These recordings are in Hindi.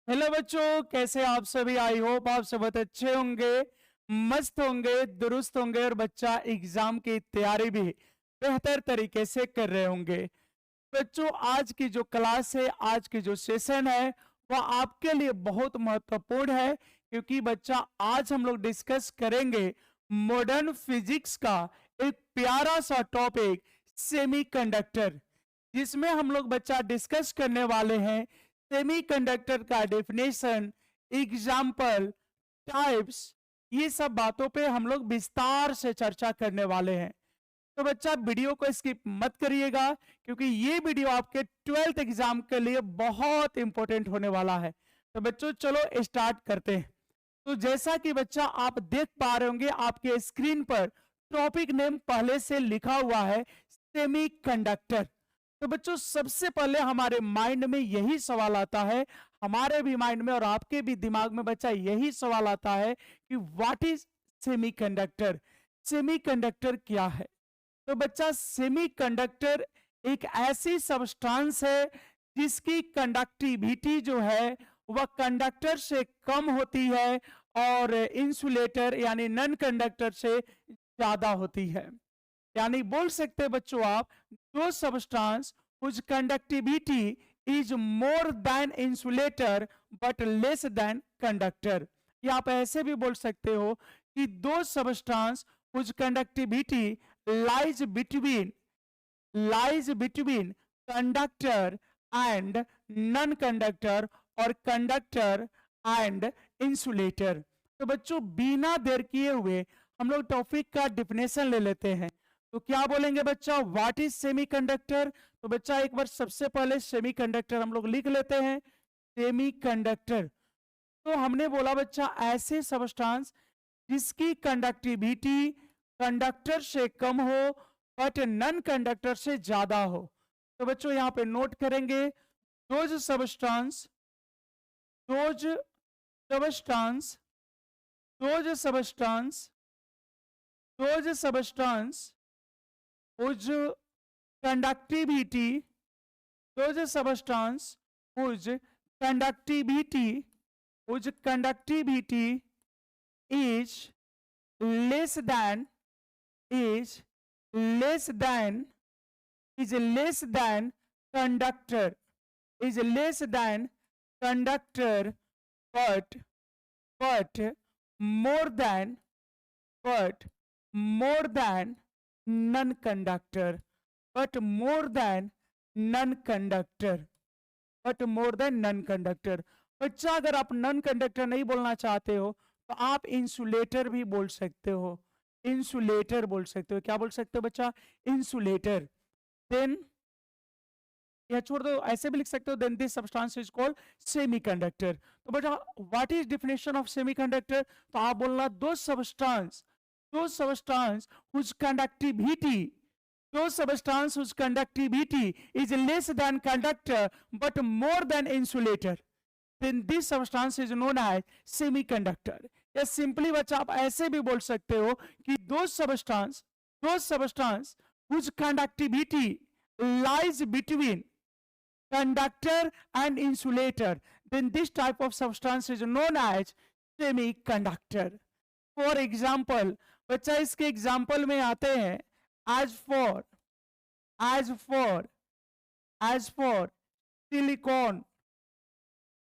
हेलो बच्चों, कैसे आप सभी। आई होप आप सब बहुत अच्छे होंगे, मस्त होंगे, दुरुस्त होंगे और बच्चा एग्जाम की तैयारी भी बेहतर तरीके से कर रहे होंगे। बच्चों, आज की जो क्लास है, आज की जो सेशन है, वह आपके लिए बहुत महत्वपूर्ण है, क्योंकि बच्चा आज हम लोग डिस्कस करेंगे मॉडर्न फिजिक्स का एक प्यारा सा टॉपिक, सेमीकंडक्टर, जिसमें हम लोग बच्चा डिस्कस करने वाले हैं सेमीकंडक्टर का डेफिनेशन, एग्जाम्पल, टाइप्स, ये सब बातों पे हम लोग विस्तार से चर्चा करने वाले हैं। तो बच्चा वीडियो को स्किप मत करिएगा, क्योंकि ये वीडियो आपके 12th एग्जाम के लिए बहुत इंपॉर्टेंट होने वाला है। तो बच्चों चलो स्टार्ट करते हैं। तो जैसा कि बच्चा आप देख पा रहे होंगे आपके स्क्रीन पर टॉपिक नेम पहले से लिखा हुआ है, सेमीकंडक्टर। तो बच्चों सबसे पहले हमारे माइंड में यही सवाल आता है, हमारे भी माइंड में और आपके भी दिमाग में बच्चा यही सवाल आता है कि व्हाट इज सेमीकंडक्टर। सेमीकंडक्टर क्या है? तो बच्चा सेमीकंडक्टर एक ऐसी सब्सटेंस है जिसकी कंडक्टिविटी जो है वह कंडक्टर से कम होती है और इंसुलेटर यानी नॉन कंडक्टर से ज्यादा होती है। यानी बोल सकते हैं बच्चों आप, दो substance whose conductivity is more than insulator but less than conductor। या आप ऐसे भी बोल सकते हो कि दो substance whose conductivity lies between conductor and non-conductor और कंडक्टर एंड इंसुलेटर। तो बच्चों बिना देर किए हुए हम लोग टॉपिक का डिफिनेशन ले लेते हैं। तो क्या बोलेंगे बच्चा, व्हाट इज सेमीकंडक्टर? तो बच्चा एक बार सबसे पहले सेमीकंडक्टर हम लोग लिख लेते हैं। सेमीकंडक्टर तो हमने बोला बच्चा ऐसे सब्सटेंस जिसकी कंडक्टिविटी कंडक्टर से कम हो बट नॉन कंडक्टर से ज्यादा हो। तो बच्चों यहां पे नोट करेंगे, those substance those substance those substance those substance whose conductivity those substance whose conductivity is less than is less than is less than conductor is less than conductor but but more than but more than non conductor but more than non conductor but more than non conductor. बच्चा अगर आप नन कंडक्टर नहीं बोलना चाहते हो तो आप इंसुलेटर भी बोल सकते हो। इंसुलेटर बोल सकते हो। क्या बोल सकते हो बच्चा? इंसुलेटर। देन या छोड़ दो, ऐसे भी लिख सकते हो, then this substance is called semiconductor. तो बच्चा what is definition of semiconductor? तो आप बोलना दो substance whose conductivity those substance whose conductivity is less than conductor but more than insulator, then this substance is known as semiconductor। या सिंपली बच्चा आप ऐसे भी बोल सकते हो कि those substance whose conductivity lies between conductor and insulator, then this type of substance is known as semiconductor। For example बच्चा इसके एग्जाम्पल में आते हैं, as for silicon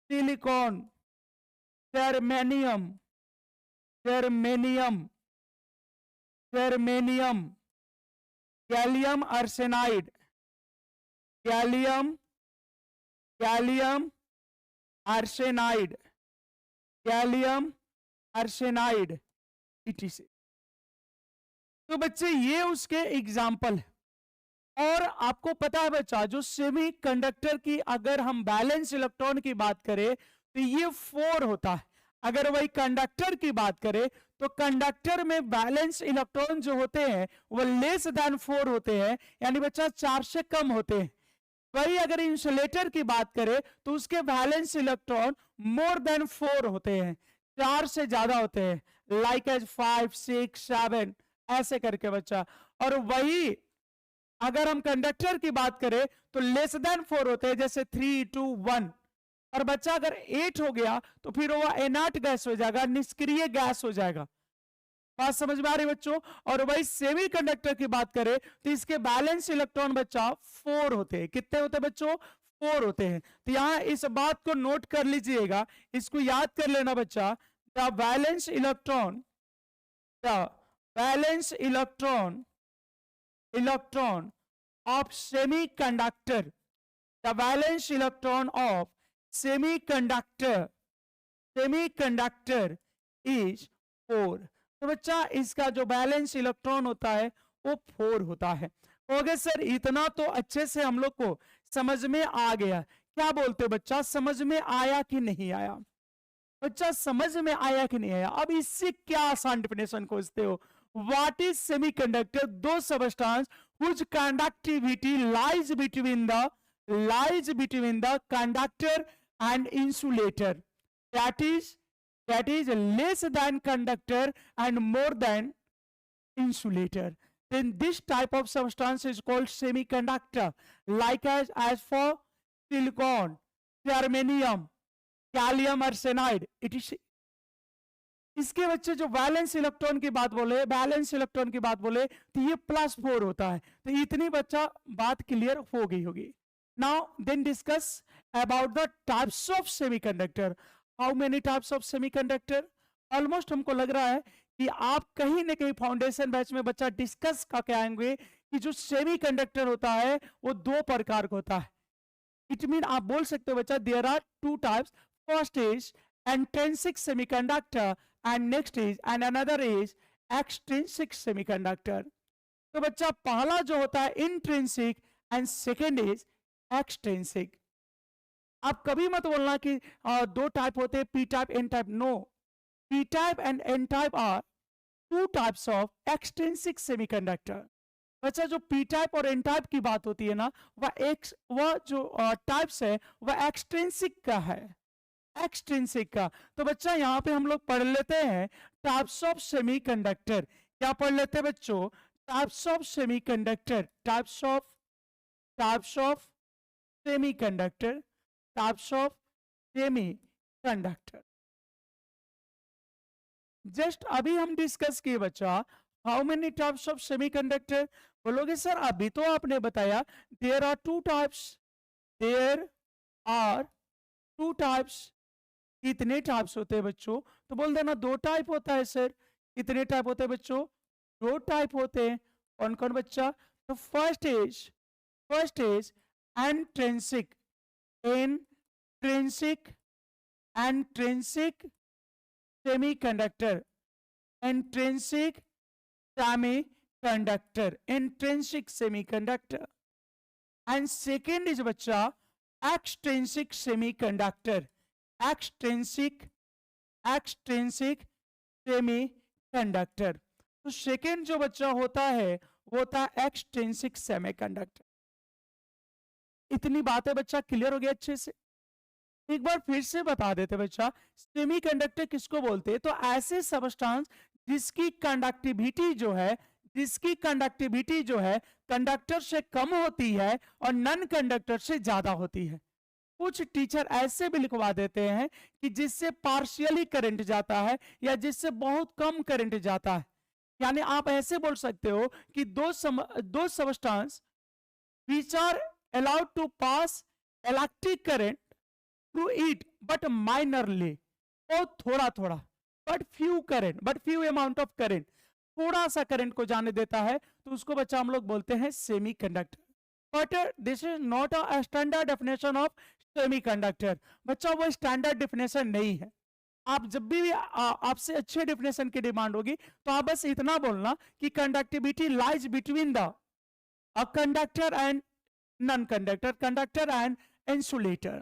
silicon germanium germanium germanium gallium arsenide gallium gallium arsenide gallium arsenide ETC. तो बच्चे ये उसके एग्जाम्पल है। और आपको पता है बच्चा, जो सेमी कंडक्टर की अगर हम बैलेंस इलेक्ट्रॉन की बात करें तो ये 4 होता है। अगर वही कंडक्टर की बात करें तो कंडक्टर में बैलेंस इलेक्ट्रॉन जो होते हैं वो लेस देन 4 होते हैं, यानी बच्चा 4 से कम होते हैं। वही अगर इंसुलेटर की बात करें तो उसके बैलेंस इलेक्ट्रॉन मोर देन 4 होते हैं, 4 से ज्यादा होते हैं, लाइक एज 5 6 7 ऐसे करके बच्चा। और वही अगर हम कंडक्टर की बात करें तो लेस देन 4 होते हैं, जैसे 3 2 1। और बच्चा अगर 8 हो गया तो फिर वो इनर्ट गैस हो जाएगा, निष्क्रिय गैस हो जाएगा। बात समझ में आ रही बच्चों? और वही सेमीकंडक्टर की बात करें तो इसके बैलेंस इलेक्ट्रॉन बच्चा 4 होते हैं। कितने होते हैं बच्चों? 4 होते हैं। तो यहां इस बात को नोट कर लीजिएगा, इसको याद कर लेना बच्चा। The balance electron, the balance electron of semiconductor, the valence electron of semiconductor is 4। तो बच्चा इसका जो बैलेंस इलेक्ट्रॉन होता है वो 4 होता है। ओके सर, इतना तो अच्छे से हम लोग को समझ में आ गया। क्या बोलते हो बच्चा, समझ में आया कि नहीं आया? बच्चा समझ में आया कि नहीं आया? अब इससे क्या आसान डेफिनेशन खोजते हो? What is semiconductor? Those substance whose conductivity lies between the conductor and insulator. That is less than conductor and more than insulator. Then this type of substance is called semiconductor. Like as for silicon, germanium, gallium arsenide, it is। इसके बच्चे जो वैलेंस इलेक्ट्रॉन की बात बोले, तो ये +4 होता है। तो इतनी बच्चा बात क्लियर हो गई होगी। Now then discuss about the types of semiconductor. How many types of semiconductor? Almost हमको लग रहा है कि आप कहीं ना कहीं फाउंडेशन बैच में बच्चा डिस्कस करके आएंगे कि जो सेमीकंडक्टर होता है वो 2 प्रकार का होता है। इट मीन आप बोल सकते हो बच्चा there are 2 types. First is intrinsic semiconductor and next is and another is extrinsic semiconductor। तो बच्चा पहला जो होता है intrinsic and second is extrinsic. आप कभी मत बोलना कि 2 टाइप होते हैं, P type N type. No, P type and N type are 2 types of extrinsic semiconductor. बच्चा जो पी टाइप और एन टाइप की बात होती है ना, वह जो टाइप्स है वह एक्सट्रिंसिक का है, एक्सट्रिंसिक का। तो बच्चा यहाँ पे हम लोग पढ़ लेते हैं टाइप्स ऑफ सेमीकंडक्टर। क्या पढ़ लेते हैं बच्चों? Types of semiconductor, types of semiconductor, types of semiconductor. Just अभी हम डिस्कस किए बच्चा how many types of semiconductor. बोलोगे सर अभी तो आपने बताया there are 2 types, there are 2 types. कितने टाइप्स होते हैं बच्चों? तो बोल देना 2 टाइप होता है सर। कितने टाइप होते हैं बच्चों? 2 टाइप होते हैं। कौन कौन बच्चा? तो first is intrinsic, intrinsic semiconductor, intrinsic semiconductor. And second is बच्चा एक्सट्रिंसिक सेमीकंडक्टर, एक्सट्रिंसिक सेमीकंडक्टर। तो सेकेंड जो बच्चा होता है वो होता है एक्सट्रिंसिक सेमीकंडक्टर। इतनी बातें बच्चा क्लियर हो गया अच्छे से? एक बार फिर से बता देते बच्चा, सेमीकंडक्टर किसको बोलते हैं? तो ऐसे सबस्टेंस जिसकी कंडक्टिविटी जो है कंडक्टर से कम होती है और नॉन कंडक्टर से ज्यादा होती है। कुछ टीचर ऐसे भी लिखवा देते हैं कि जिससे पार्शियली करंट जाता है या जिससे बहुत कम करंट जाता है। यानी आप ऐसे बोल सकते हो कि दो substance which are allowed to pass electric current through it but minorly, बहुत थोड़ा थोड़ा, but few amount of current, थोड़ा सा करंट को जाने देता है, तो उसको बच्चा हम लोग बोलते हैं semiconductor. But this is not a standard definition of semiconductor. बच्चा वो स्टैंडर्ड डेफिनेशन नहीं है। आप जब भी आपसे अच्छे डेफिनेशन की डिमांड होगी तो आप बस इतना बोलना कि conductivity lies between the conductor and non conductor, conductor and insulator.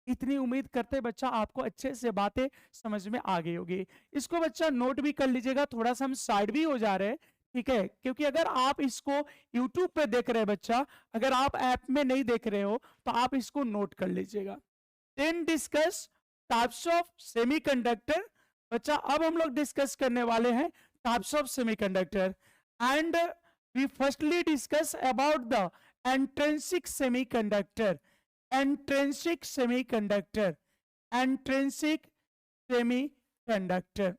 इतनी उम्मीद करते बच्चा आपको अच्छे से बातें समझ में आ गई होगी। इसको बच्चा नोट भी कर लीजिएगा, थोड़ा सा हम साइड भी हो जा रहे हैं, ठीक है? क्योंकि अगर आप इसको YouTube पे देख रहे हैं बच्चा, अगर आप ऐप में नहीं देख रहे हो तो आप इसको नोट कर लीजिएगा। Then discuss types of semiconductor. बच्चा अब हम लोग डिस्कस करने वाले हैं types of semiconductor and we firstly discuss about the intrinsic semiconductor. Intrinsic semiconductor, intrinsic semiconductor.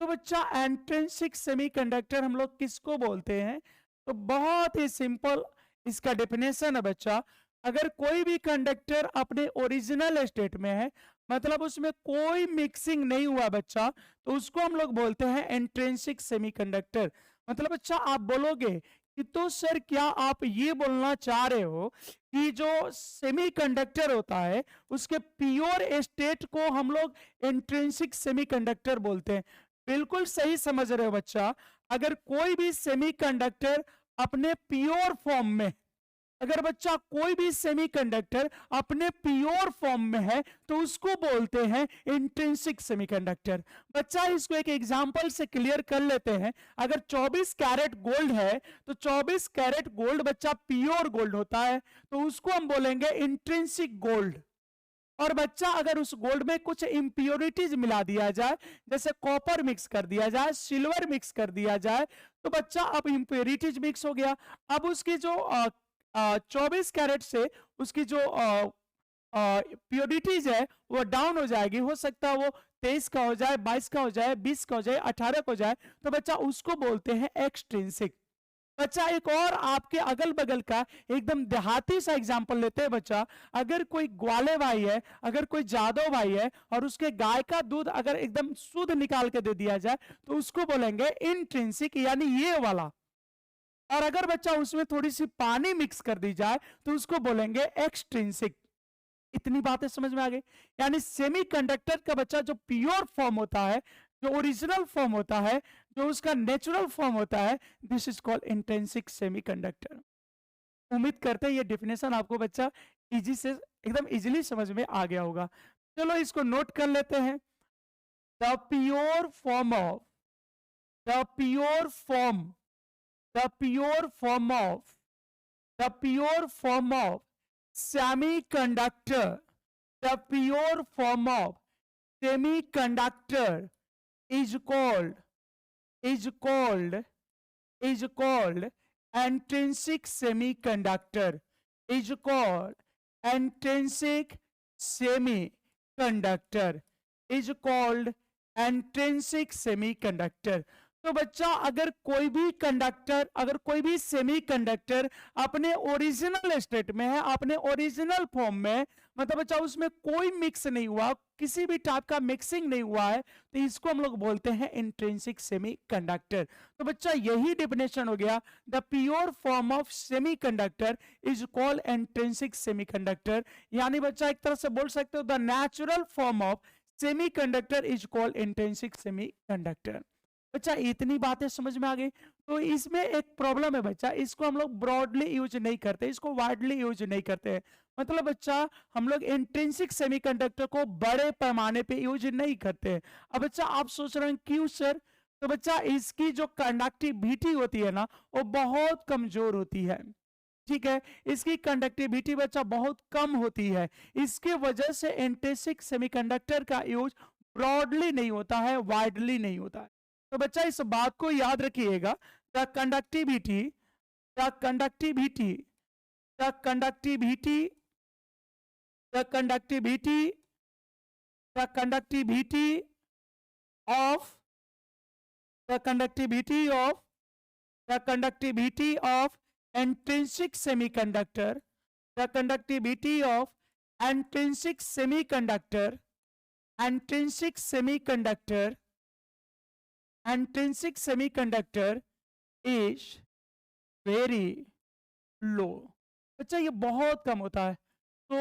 तो बच्चा एंट्रेंसिक सेमीकंडक्टर हम लोग किसको बोलते हैं? तो बहुत ही सिंपल इसका डेफिनेशन है बच्चा। अगर कोई भी कंडक्टर अपने ओरिजिनल स्टेट में है, मतलब उसमें कोई मिक्सिंग नहीं हुआ बच्चा, तो उसको हम लोग बोलते हैं इंट्रिंसिक सेमीकंडक्टर। मतलब बच्चा आप बोलोगे कि तो सर क्या आप ये बोलना चाह रहे हो कि जो सेमीकंडक्टर होता है उसके प्योर स्टेट को हम लोग इंट्रिंसिक सेमीकंडक्टर बोलते हैं? बिल्कुल सही समझ रहे हो बच्चा। अगर कोई भी सेमीकंडक्टर अपने प्योर फॉर्म में, अगर बच्चा कोई भी सेमीकंडक्टर अपने प्योर फॉर्म में है तो उसको बोलते हैं इंट्रिंसिक सेमीकंडक्टर। बच्चा इसको एक एग्जांपल से क्लियर कर लेते हैं। अगर 24 कैरेट गोल्ड है तो 24 कैरेट गोल्ड बच्चा प्योर गोल्ड होता है, तो उसको हम बोलेंगे इंट्रिंसिक गोल्ड। और बच्चा अगर उस गोल्ड में कुछ इंप्योरिटीज मिला दिया जाए, जैसे कॉपर मिक्स कर दिया जाए, सिल्वर मिक्स कर दिया जाए, तो बच्चा अब इंप्योरिटीज मिक्स हो गया। अब उसकी जो 24 कैरेट से उसकी जो प्योरिटीज है वो डाउन हो जाएगी। हो सकता है वो 23 का हो जाए, 22 का हो जाए, 20 का हो जाए, 18 का हो जाए, तो बच्चा उसको बोलते हैं एक्सट्रिंसिक। बच्चा एक और आपके अगल बगल का एकदम देहाती सा एग्जांपल लेते हैं बच्चा। अगर कोई ग्वाले भाई है, अगर कोई जादव भाई है और उसके गाय का दूध अगर एकदम शुद्ध निकाल के दे दिया जाए तो उसको बोलेंगे इंट्रिंसिक, यानी ये वाला। और अगर बच्चा उसमें थोड़ी सी पानी मिक्स कर दी जाए तो उसको बोलेंगे एक्सट्रिंसिक। इतनी बातें समझ में आ गई? यानी सेमीकंडक्टर का बच्चा जो प्योर फॉर्म होता है, जो ओरिजिनल फॉर्म होता है, जो उसका नेचुरल फॉर्म होता है, this is called intrinsic semiconductor. उम्मीद करते हैं ये डेफिनेशन आपको बच्चा इजी से एकदम इजीली समझ में आ गया होगा। चलो इसको नोट कर लेते हैं। The pure form of, the pure form, the pure form of, the pure form of semiconductor, the pure form of semiconductor is called, is called, is called intrinsic semiconductor, is called intrinsic semiconductor, is called intrinsic semiconductor। तो बच्चा अगर कोई भी कंडक्टर, अगर कोई भी सेमीकंडक्टर अपने ओरिजिनल स्टेट में है, अपने ओरिजिनल फॉर्म में, मतलब बच्चा उसमें कोई मिक्स नहीं हुआ, किसी भी टाइप का मिक्सिंग नहीं हुआ है, तो इसको हम लोग बोलते हैं इंट्रिंसिक सेमीकंडक्टर। तो बच्चा यही डेफिनेशन हो गया। The pure form of semiconductor is called intrinsic semiconductor. यानी बच्चा एक तरह से बोल सकते हो the natural form of semiconductor is called intrinsic semiconductor. बच्चा इतनी बातें समझ में आ गई। तो इसमें एक प्रॉब्लम है बच्चा, इसको हम लोग ब्रॉडली यूज नहीं करते, इसको वाइडली यूज नहीं करते। मतलब बच्चा हम लोग इंट्रिंसिक सेमीकंडक्टर को बड़े पैमाने पे यूज नहीं करते। अब बच्चा आप सोच रहे हैं क्यों सर? तो बच्चा इसकी जो कंडक्टिविटी होती है ना वो बहुत कमजोर होती है। ठीक है, इसकी कंडक्टिविटी बच्चा बहुत कम होती है। इसके वजह से इंट्रिंसिक सेमीकंडक्टर का यूज ब्रॉडली नहीं होता है, वाइडली नहीं होता है। तो बच्चा इस बात को याद रखिएगा। The conductivity, the conductivity, the conductivity, the conductivity, the conductivity of, the conductivity of, the conductivity of intrinsic semiconductor, the conductivity of intrinsic semiconductor, intrinsic semiconductor, intrinsic semiconductor is very low। बच्चा ये बहुत कम होता है। तो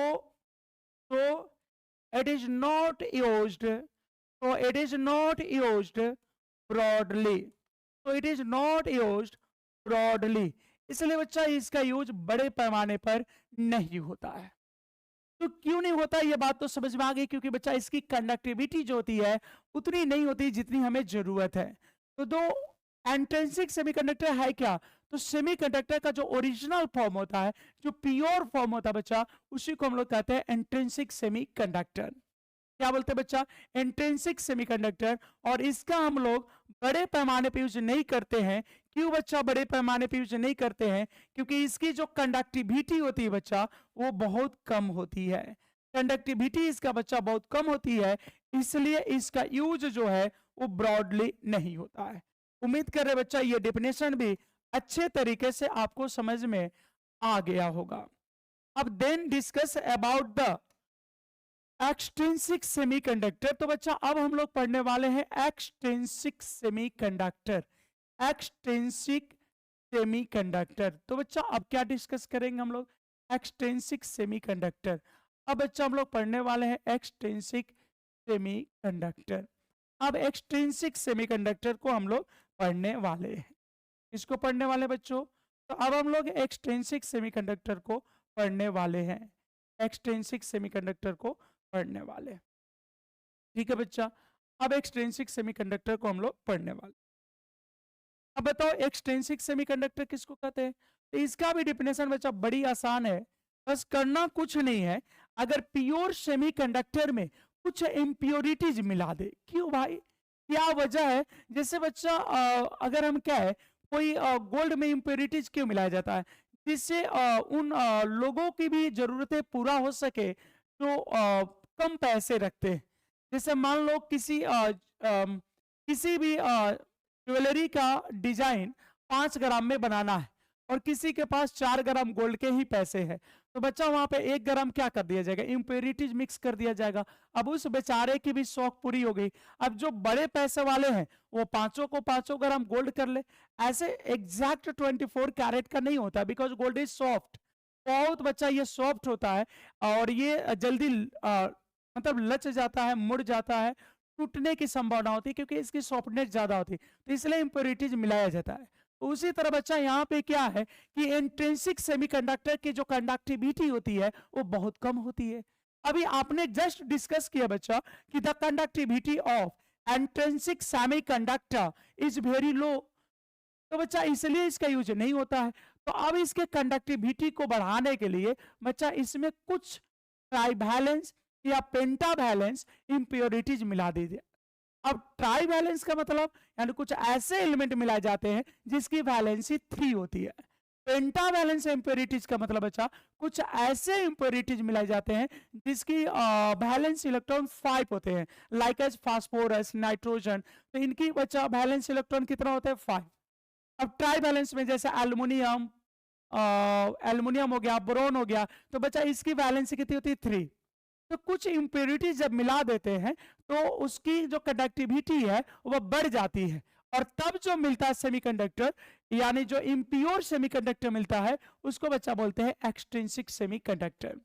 it is not used, so it is not used broadly, so it is not used broadly, इसलिए बच्चा इसका यूज बड़े पैमाने पर नहीं होता है। तो क्यों नहीं होता ये बात तो समझ में आ गई, क्योंकि बच्चा इसकी कंडक्टिविटी जो होती है उतनी नहीं होती जितनी हमें जरूरत है। तो दो इंट्रिंसिक सेमीकंडक्टर है क्या? तो सेमीकंडक्टर का जो ओरिजिनल फॉर्म होता है, जो प्योर फॉर्म होता है बच्चा, उसी को हम लोग कहते हैं इंट्रिंसिक सेमीकंडक्टर। क्या बोलते हैं बच्चा, इंट्रिंसिक सेमीकंडक्टर। और इसका हम लोग बड़े पैमाने पे यूज नहीं करते हैं। क्यों बच्चा बड़े पैमाने पे यूज नहीं करते हैं? क्योंकि इसकी जो कंडक्टिविटी होती है बच्चा, वो बहुत कम होती है। कंडक्टिविटी इसका बच्चा बहुत कम होती है, इसलिए इसका यूज जो है वो ब्रॉडली नहीं होता है। उम्मीद कर रहे बच्चा ये डेफिनेशन भी अच्छे तरीके से आपको समझ में आ गया होगा। अब then discuss about the extrinsic semiconductor. तो बच्चा अब हम लोग पढ़ने वाले हैं एक्सट्रिंसिक सेमीकंडक्टर। एक्सट्रिंसिक सेमीकंडक्टर, तो बच्चा अब क्या डिस्कस करेंगे हम लोग, एक्सट्रिंसिक सेमीकंडक्टर। अब बच्चा हम लोग पढ़ने वाले हैं एक्सट्रिंसिक सेमीकंडक्टर। अब एक्सट्रिंसिक सेमीकंडक्टर को हम लोग पढ़ने वाले हैं। इसको पढ़ने वाले बच्चों, तो अब हम लोग एक्सट्रिंसिक सेमीकंडक्टर को पढ़ने वाले हैं। एक्सट्रिंसिक सेमीकंडक्टर को पढ़ने वाले हैं, ठीक है बच्चा। अब एक्सट्रिंसिक सेमीकंडक्टर को हम लोग पढ़ने वाले। अब बताओ एक्सट्रिंसिक सेमीकंडक्टर किसको कहते हैं? तो इसका भी डिफिनेशन बच्चा बड़ी आसान है, बस करना कुछ नहीं है। अगर प्योर सेमीकंडक्टर में कुछ इम्प्योरिटीज मिला दे, क्यों भाई, क्या वजह है? जैसे बच्चा अगर हम क्या है, कोई गोल्ड में इम्प्योरिटीज क्यों मिलाया जाता है? जिससे उन लोगों की भी जरूरतें पूरा हो सके, तो कम पैसे रखते हैं। जैसे मान लो किसी भी ज्वेलरी का डिजाइन 5 ग्राम में बनाना है और किसी के पास 4 ग्राम गोल्ड के ही पैसे हैं, तो बच्चा वहां पे 1 ग्राम क्या कर दिया जाएगा, इम्प्योरिटीज मिक्स कर दिया जाएगा। अब उस बेचारे की भी शौक पूरी हो गई। अब जो बड़े पैसे वाले हैं वो पांचों को 5 ग्राम गोल्ड कर ले। ऐसे एग्जैक्ट 24 कैरेट का नहीं होता, बिकॉज गोल्ड इज सॉफ्ट, बहुत बच्चा ये सॉफ्ट होता है और ये जल्दी मतलब लच जाता है, मुड़ जाता है, टूटने की संभावना होती है क्योंकि इसकी सॉफ्टनेस ज्यादा होती है, तो इसलिए इंप्योरिटीज मिलाया जाता है। तो उसी तरह बच्चा यहाँ पे क्या है कि इंट्रिंसिक सेमीकंडक्टर की जो कंडक्टिविटी होती है वो बहुत कम होती है। अभी आपने जस्ट डिस्कस किया बच्चा कि the conductivity of intrinsic semiconductor is very low, तो बच्चा इसलिए इसका यूज नहीं होता है। तो अब इसके कंडक्टिविटी को बढ़ाने के लिए बच्चा इसमें कुछ ट्राइवैलेंस या पेंटावैलेंस इंप्योरिटीज मिला दीजिए। अब ट्राइवैलेंस का मतलब यानी कुछ ऐसे एलिमेंट मिलाए जाते हैं जिसकी वैलेंसी 3 होती है। पेंटावैलेंस इंप्योरिटीज का मतलब बच्चा कुछ ऐसे इंप्योरिटीज मिलाए जाते हैं जिसकी वैलेंस इलेक्ट्रॉन 5 होते हैं, लाइक एज फास्फोरस, नाइट्रोजन। तो इनकी बच्चा वैलेंस इलेक्ट्रॉन कितना होता है, 5। अब ट्राइवैलेंस में जैसे एल्युमिनियम हो गया, बोरोन हो गया, तो बच्चा इसकी वैलेंसी कितनी होती है, 3। तो कुछ इंप्योरिटी जब मिला देते हैं तो उसकी जो कंडक्टिविटी है वह बढ़ जाती है, और तब जो मिलता है सेमीकंडक्टर, यानी जो इम्प्योर सेमीकंडक्टर मिलता है, उसको बच्चा बोलते हैं एक्सट्रिंसिक सेमीकंडक्टर।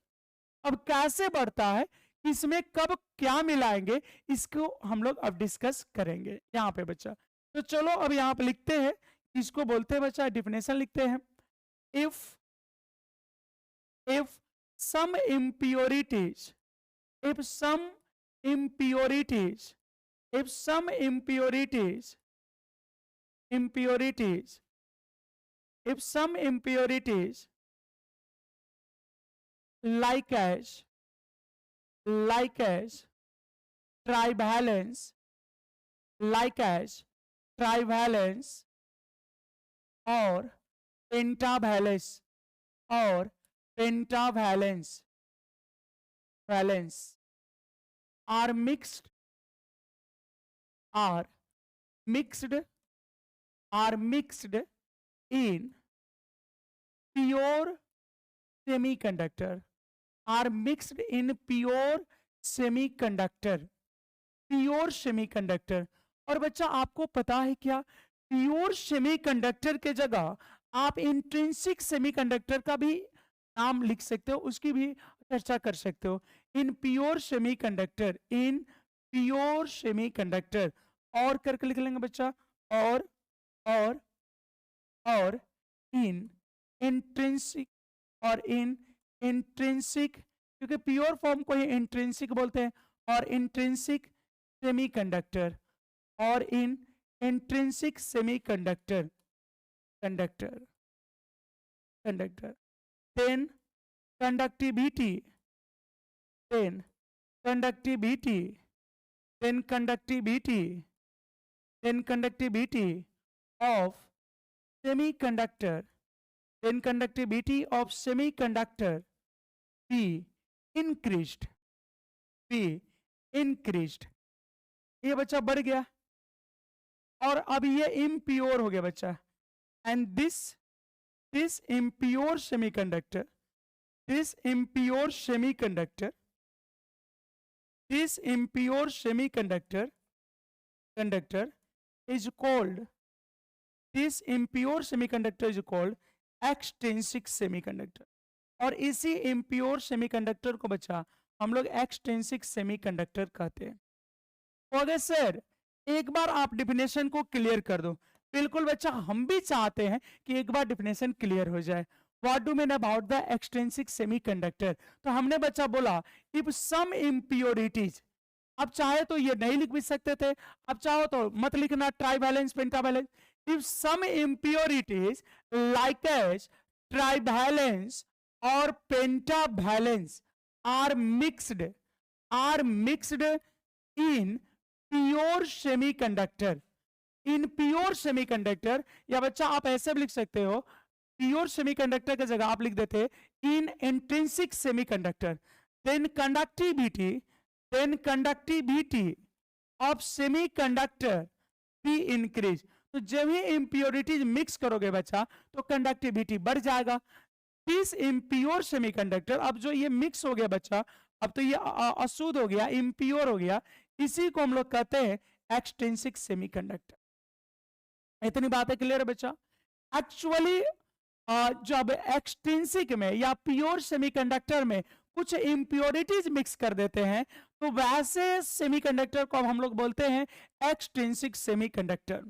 अब कैसे बढ़ता है, इसमें कब क्या मिलाएंगे, इसको हम लोग अब डिस्कस करेंगे यहाँ पे बच्चा। तो चलो अब यहाँ पे लिखते हैं, इसको बोलते हैं बच्चा, डिफिनेशन लिखते हैं। If some impurities if some impurities if some impurities if some impurities like as trivalence like as trivalence or pentavalence or pentavalence valence are mixed are mixed are mixed in pure semiconductor are mixed in pure semiconductor pure semiconductor. और बच्चा आपको पता है क्या, प्योर सेमीकंडक्टर के जगह आप इंट्रिंसिक सेमीकंडक्टर का भी नाम लिख सकते हो, उसकी भी चर्चा कर सकते हो। इन प्योर सेमीकंडक्टर, इन प्योर सेमीकंडक्टर, और करके लिख लेंगे बच्चा, और और इन इंट्रिंसिक और इन इंट्रिंसिक, क्योंकि प्योर फॉर्म को ही इंट्रिंसिक बोलते हैं, और इंट्रिंसिक सेमीकंडक्टर, और in intrinsic semiconductor conductor conductor then conductivity then conductivity, then conductivity, then conductivity of semiconductor, then conductivity of semiconductor be increased, be increased. ये बच्चा बढ़ गया और अब ये impure हो गया बच्चा. And this impure semiconductor, this impure semiconductor, this impure semiconductor conductor is called, this impure semiconductor is called extrinsic semiconductor. और इसी impure semiconductor को बच्चा हम लोग extrinsic semiconductor कहते हैं. तो अगर सर एक बार आप डिफिनेशन को क्लियर कर दो, बिल्कुल बच्चा हम भी चाहते हैं कि एक बार डिफिनेशन क्लियर हो जाए. What do mean about the extrinsic semiconductor? तो हमने बच्चा बोला इफ सम इम्प्योरिटीज, अब चाहे तो ये नहीं लिख भी सकते थे, अब चाहो तो मत लिखना trivalence pentavalence. If some impurities like as trivalence और pentavalence are mixed in pure semiconductor, in pure semiconductor, या बच्चा आप ऐसे भी लिख सकते हो प्योर सेमीकंडक्टर की जगह आप लिख देते in intrinsic semiconductor, then conductivity of semiconductor be increase. तो जब ही इम्प्योरिटीज मिक्स करोगे बच्चा तो कंडक्टिविटी बढ़ जाएगा. दिस इम्प्योर सेमीकंडक्टर, अब जो ये मिक्स हो गया बच्चा, अब तो ये अशुद्ध हो गया, इम्प्योर हो गया, इसी को हम लोग कहते हैं एक्सट्रिंसिक सेमीकंडक्टर. इतनी बातें क्लियर है बच्चा? एक्चुअली जब एक्सट्रिंसिक में या प्योर सेमीकंडक्टर में कुछ इम्प्योरिटीज मिक्स कर देते हैं तो वैसे सेमीकंडक्टर को अब हम लोग बोलते हैं एक्सट्रिंसिक सेमीकंडक्टर.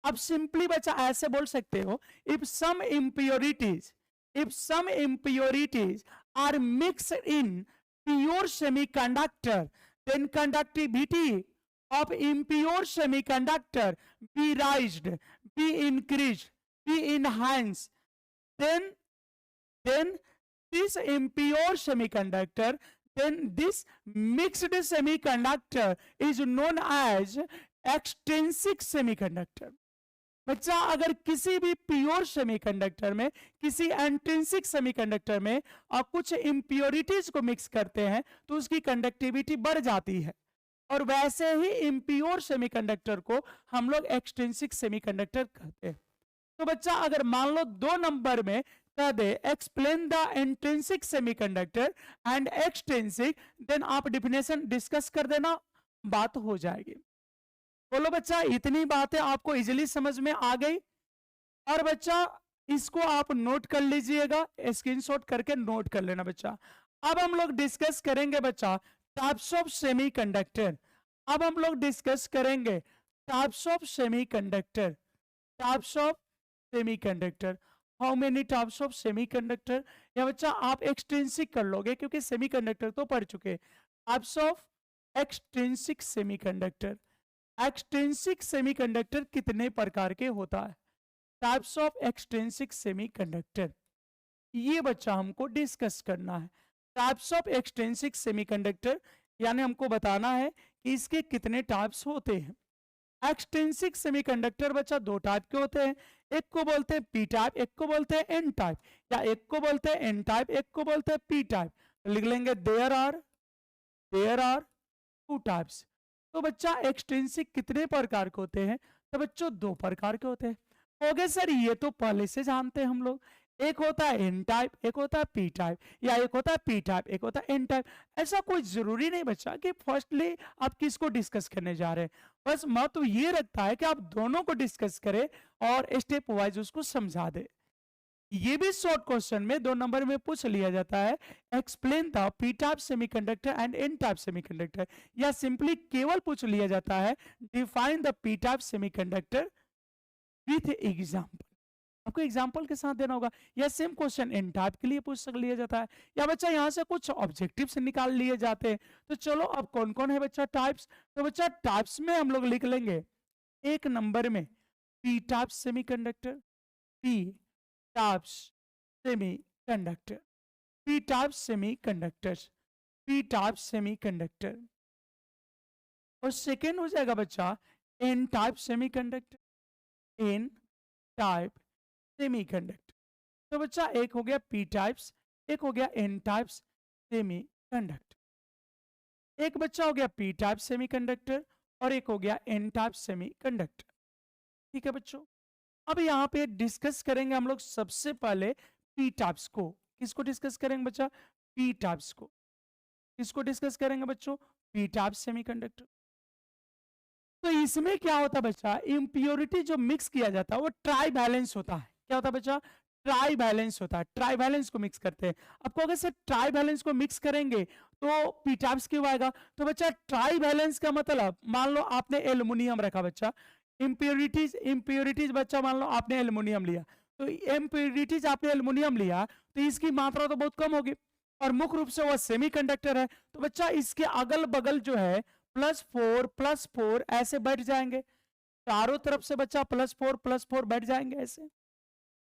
अब सिंपली बच्चा ऐसे बोल सकते हो if some impurities are mixed in pure semiconductor, then conductivity of impure semiconductor be raised, be increased, be enhanced. Then this impure semiconductor, then this mixed semiconductor is known as extrinsic semiconductor. बच्चा अगर किसी भी प्योर सेमीकंडक्टर में, किसी इंट्रिंसिक सेमीकंडक्टर में आप कुछ इम्प्योरिटीज को मिक्स करते हैं तो उसकी कंडक्टिविटी बढ़ जाती है, और वैसे ही इम्प्योर सेमीकंडक्टर को हम लोग एक्सट्रिंसिक सेमीकंडक्टर कहते हैं. तो बच्चा अगर मान लो 2 नंबर में कह दे explain the intrinsic semiconductor and extrinsic, then आप डिफिनेशन डिस्कस कर देना, बात हो जाएगी. बोलो बच्चा इतनी बातें आपको इजीली समझ में आ गई? और बच्चा इसको आप नोट कर लीजिएगा, स्क्रीनशॉट करके नोट कर लेना बच्चा. अब हम लोग डिस्कस करेंगे बच्चा टाइप्स ऑफ सेमीकंडक्टर. अब हम लोग डिस्कस करेंगे types of semiconductor. Types of semiconductor, how many types of semiconductor? या बच्चा आप एक्सट्रिंसिक कर लोगे क्योंकि सेमीकंडक्टर तो पढ़ चुके. Types of extrinsic semiconductor. Extrinsic semiconductor कितने प्रकार के होता है? टाइप्स ऑफ एक्सट्रिंसिक सेमीकंडक्टर, ये बच्चा हमको डिस्कस करना है. टाइप्स ऑफ एक्सट्रिंसिक सेमीकंडक्टर यानी हमको बताना है कि इसके कितने टाइप्स होते हैं. एक्सट्रिंसिक सेमीकंडक्टर बच्चा 2 टाइप के होते हैं, एक को बोलते हैं पी टाइप, एक को बोलते हैं एन टाइप, या एक को बोलते हैं एन टाइप, एक को बोलते हैं पी टाइप. लिख लेंगे देयर आर 2 टाइप्स. तो बच्चा एक्सट्रिंसिक कितने प्रकार के होते हैं? तो बच्चों 2 प्रकार के होते हैं. हो गए सर, ये तो पहले से जानते हैं हम लोग. एक होता है एन टाइप, एक होता है पी टाइप, या एक होता है पी टाइप, एक होता है एन टाइप. ऐसा कोई जरूरी नहीं बच्चा कि फर्स्टली आप किसको डिस्कस करने जा रहे हैं. बस महत्व ये रखता है कि आप दोनों को डिस्कस करें और स्टेप वाइज उसको समझा दे. ये भी शॉर्ट क्वेश्चन में 2 नंबर में पूछ लिया जाता है, explain the P type semiconductor and N type semiconductor, या सिंपली केवल पूछ लिया जाता है define the P type semiconductor with example. आपको एग्जांपल के साथ देना होगा. या सेम क्वेश्चन एन टाइप के लिए पूछ लिया जाता है, या बच्चा यहां से कुछ ऑब्जेक्टिव्स निकाल लिए जाते हैं. तो चलो अब कौन कौन है बच्चा टाइप्स? तो बच्चा टाइप्स में हम लोग लिख लेंगे 1 नंबर में P type semiconductor, P types semiconductor, P type semiconductors, P type semiconductor, और सेकेंड हो जाएगा बच्चा N type semiconductor, N type semiconductor. तो बच्चा एक हो गया पी टाइप्स, एक हो गया एन टाइप्स सेमीकंडक्टर, एक बच्चा हो गया पी टाइप सेमीकंडक्टर और एक हो गया एन टाइप सेमीकंडक्टर। ठीक है बच्चों, अब यहाँ पे डिस्कस करेंगे हम लोग सबसे पहले पी टाइप्स को। किसको डिस्कस करेंगे बच्चा? पी टाइप्स को। किसको डिस्कस करेंगे बच्चों? P type semiconductor. तो इसमें क्या होता है बच्चा, इम्प्योरिटी जो मिक्स किया जाता है वो ट्राई बैलेंस होता है। क्या होता है बच्चा? ट्राई बैलेंस होता है। ट्राई बैलेंस को मिक्स करते हैं। आपको अगर से ट्राई बैलेंस को मिक्स करेंगे तो पी टाइप्स क्यों आएगा? तो बच्चा ट्राई बैलेंस का मतलब, मान लो आपने एल्युमिनियम रखा बच्चा, इम्प्योरिटीज इम्प्योरिटीज बच्चा मान लो आपने एल्युमिनियम लिया, तो इम्प्योरिटीज आपने एल्युमिनियम लिया तो इसकी मात्रा तो बहुत कम होगी, और मुख्य रूप से वह सेमीकंडक्टर है, तो बच्चा इसके अगल बगल जो है प्लस फोर ऐसे बैठ जाएंगे, चारों तरफ से बच्चा प्लस फोर बैठ जाएंगे ऐसे।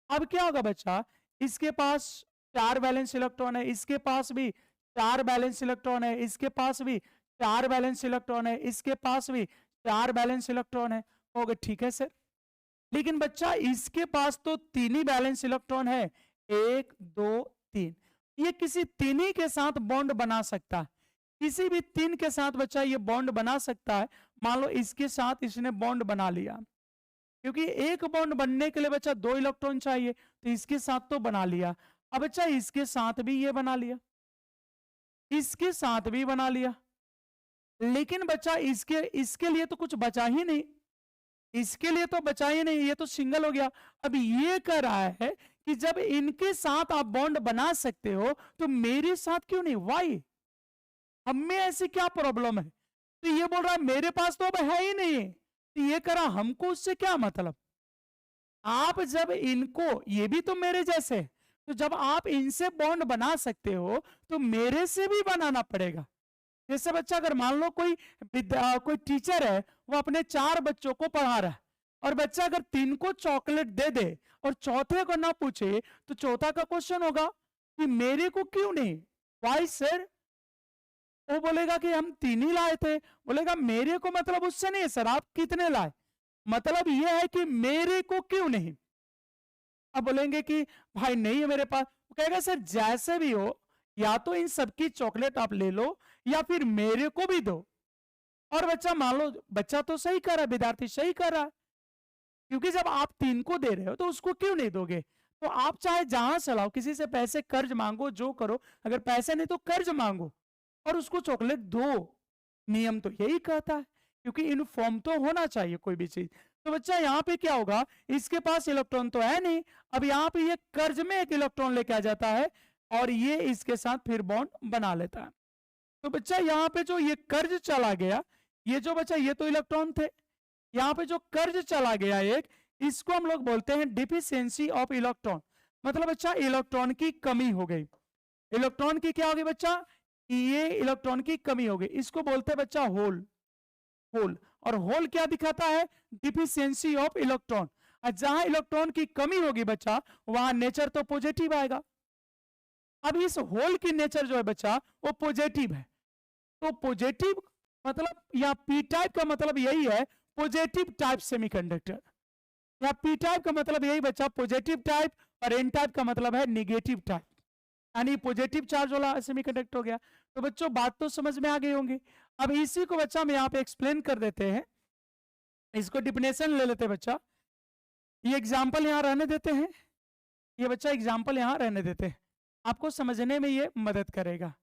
अब क्या होगा बच्चा, इसके पास 4 वैलेंस इलेक्ट्रॉन है, इसके पास भी 4 वैलेंस इलेक्ट्रॉन है, इसके पास भी 4 वैलेंस इलेक्ट्रॉन है, इसके पास भी 4 वैलेंस इलेक्ट्रॉन है। होगा ठीक है सर, लेकिन बच्चा इसके पास तो 3 ही बैलेंस इलेक्ट्रॉन है, 1 2 3। ये किसी 3 ही के साथ बॉन्ड बना सकता है, किसी भी 3 के साथ बच्चा ये बॉन्ड बना सकता है। मान लो इसके साथ इसने बॉन्ड बना लिया, क्योंकि एक बॉन्ड बनने के लिए बच्चा 2 इलेक्ट्रॉन चाहिए, तो इसके साथ तो बना लिया। अब बच्चा इसके साथ भी ये बना लिया, इसके साथ भी बना लिया, लेकिन बच्चा इसके इसके लिए तो कुछ बचा ही नहीं, इसके लिए तो बचा ही नहीं, ये तो सिंगल हो गया। अब ये कह रहा है कि जब इनके साथ आप बॉन्ड बना सकते हो तो मेरे साथ क्यों नहीं? वाई? हमें ऐसी क्या प्रॉब्लम है? तो ये बोल रहा है मेरे पास तो अब है ही नहीं, तो ये कह रहा हमको उससे क्या मतलब। आप जब इनको, ये भी तो मेरे जैसे, तो जब आप इनसे बॉन्ड बना सकते हो तो मेरे से भी बनाना पड़ेगा। जैसे बच्चा अगर मान लो कोई टीचर है, वो अपने 4 बच्चों को पढ़ा रहा है, और बच्चा अगर 3 को चॉकलेट दे दे और चौथे को ना पूछे, तो चौथा का क्वेश्चन होगा कि मेरे को क्यों नहीं? Why sir? वो बोलेगा कि हम 3 ही लाए थे। बोलेगा मेरे को मतलब उससे नहीं सर, आप कितने लाए, मतलब ये है कि मेरे को क्यों नहीं। अब बोलेंगे कि भाई नहीं है मेरे पास, वो कहेगा सर जैसे भी हो, या तो इन सबकी चॉकलेट आप ले लो या फिर मेरे को भी दो। और बच्चा मान लो, बच्चा तो सही कर रहा है, विद्यार्थी सही कर रहा है, क्योंकि जब आप 3 को दे रहे हो तो उसको क्यों नहीं दोगे? तो आप चाहे जहां से लाओ, किसी से पैसे कर्ज मांगो, जो करो, अगर पैसे नहीं तो कर्ज मांगो और उसको चॉकलेट दो। नियम तो यही कहता है, क्योंकि इनफॉर्म तो होना चाहिए कोई भी चीज। तो बच्चा यहाँ पे क्या होगा, इसके पास इलेक्ट्रॉन तो है नहीं, अब यहाँ पे ये कर्ज में एक इलेक्ट्रॉन लेके आ जाता है और ये इसके साथ फिर बॉन्ड बना लेता है। तो बच्चा यहाँ पे जो ये कर्ज चला गया, ये जो बच्चा ये तो इलेक्ट्रॉन थे, यहाँ पे जो कर्ज चला गया एक, इसको हम लोग बोलते हैं डिफिशियंसी ऑफ इलेक्ट्रॉन। मतलब बच्चा इलेक्ट्रॉन की कमी हो गई। इलेक्ट्रॉन की क्या होगी बच्चा? ये इलेक्ट्रॉन की कमी हो गई, इसको बोलते हैं बच्चा होल। होल, और होल क्या दिखाता है? Deficiency of electron. जहां इलेक्ट्रॉन की कमी होगी बच्चा, वहां नेचर तो पॉजिटिव आएगा। अब इस होल की नेचर जो है बच्चा वो पॉजिटिव है, तो पॉजिटिव मतलब या पी टाइप का मतलब यही है, पॉजिटिव टाइप सेमीकंडक्टर। या पी टाइप का मतलब यही बच्चा पॉजिटिव टाइप, और एन टाइप का मतलब है निगेटिव टाइप, यानी पॉजिटिव चार्ज वाला सेमीकंडक्टर हो गया। तो बच्चों बात तो समझ में आ गई होंगी। अब इसी को बच्चा हम यहाँ पे एक्सप्लेन कर देते हैं, इसको डिफिनेशन ले लेते हैं बच्चा। ये एग्जाम्पल यहाँ रहने देते हैं, ये बच्चा एग्जाम्पल यहाँ रहने देते हैं, आपको समझने में ये मदद करेगा।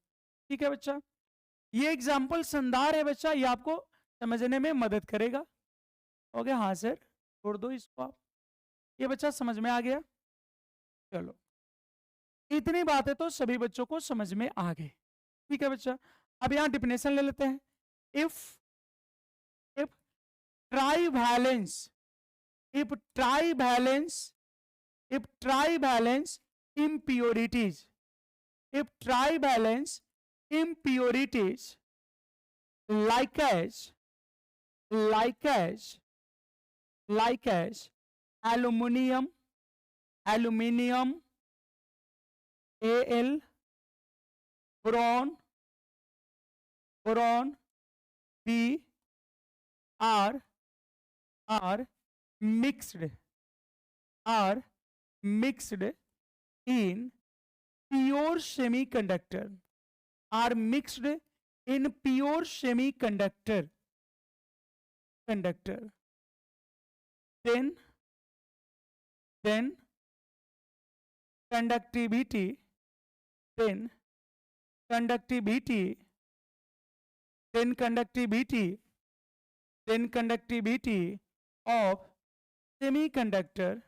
ठीक है बच्चा, ये एग्जाम्पल शानदार है बच्चा, ये आपको समझने में मदद करेगा। हो गया? हाँ सर, छोड़ दो इसको आप। ये बच्चा समझ में आ गया? चलो, इतनी बातें तो सभी बच्चों को समझ में आ गई। ठीक है बच्चा, अब यहां डिफिनेशन ले लेते हैं। If if trivalence if trivalence if trivalence impurities if trivalence impurities like as like as aluminium Al, boron, boron, B are mixed are mixed in pure semiconductor, are mixed in pure semiconductor conductor. Then conductivity, then conductivity, then conductivity, then conductivity of semiconductor,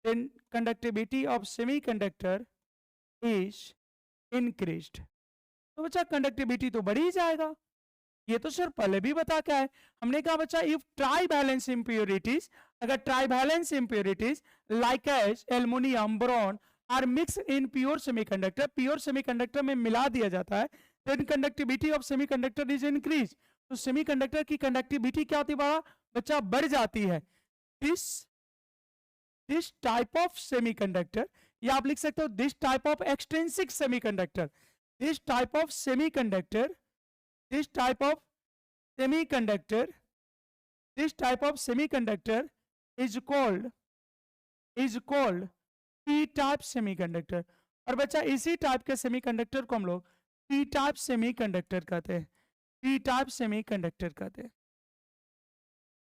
then conductivity of semiconductor is increased. तो बच्चा कंडक्टिविटी तो बढ़ ही जाएगा, ये तो सर पहले भी बता क्या है, हमने कहा बच्चा इफ ट्राई बैलेंस इंप्योरिटीज, अगर trivalent impurities like as aluminium, boron are mix in pure semiconductor, pure semiconductor में मिला दिया जाता है, then conductivity of semiconductor is increase, तो सेमीकंडक्टर की कंडक्टिविटी क्या होती है बच्चा, बढ़ जाती है. दिस टाइप ऑफ सेमीकंडक्टर, या आप लिख सकते हो this type of extrinsic semiconductor, this type of semiconductor, this type of semiconductor, this type of semiconductor is called p type semiconductor. और बच्चा इसी टाइप के सेमीकंडक्टर को हम लोग p type सेमीकंडक्टर कहते हैं, p type सेमीकंडक्टर कहते हैं.